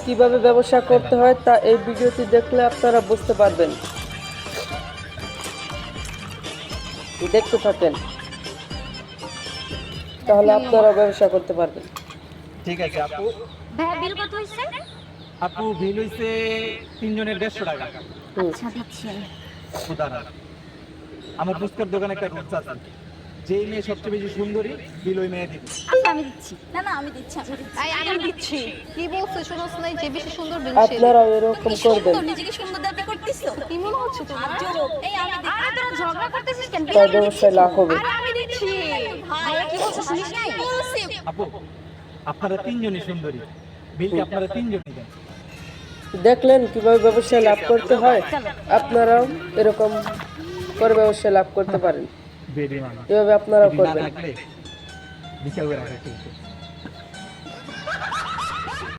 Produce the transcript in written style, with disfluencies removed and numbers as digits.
কিভাবে ব্যবসা করতে হয় তা এই ভিডিওটি দেখলে আপনারা বুঝতে পারবেন। দেখতে থাকেন, তাহলে আপনারা ব্যবসা করতে পারবেন। ঠিক আছে আপু। ভাই বিল কত হইছে? আপু বিল হইছে 3 জনের 150 টাকা। আচ্ছা দিচ্ছি। উদাহরণ আমার ফুচকার দোকানে একটা রুলস আছে, যেই মেয়ে সবচেয়ে বেশি সুন্দরী বিল ওই মেয়ে দিবে। আচ্ছা আমি দিচ্ছি। না আমি দিচ্ছি আমি দিচ্ছি। কি বলছো শুনোস নাই যে বেশি সুন্দর বিল সে আপনারা এরকম করবেন। নিজেকে সুন্দর দাবি করতেছো কি মনে হচ্ছে তোমার? এই আমি দিচ্ছি আরে তোরা ঝগড়া করতেছিস কেন? তার ব্যবসায় লাভ হবে। আরে আমি দিচ্ছি। ভাইয়া কি বলছো শুনিস নাই বলছি আপু আপনারা 3 জনই সুন্দরী, বিল কি আপনারা 3 জনই দেন। দেখলেন কিভাবে ব্যবসায় লাভ করতে হয়, আপনারাও এরকম করে ব্যবসায় লাভ করতে পারেন। বেডি মানে এভাবে আপনারাও না করবেন। থাকলে বিচার করে রাখে।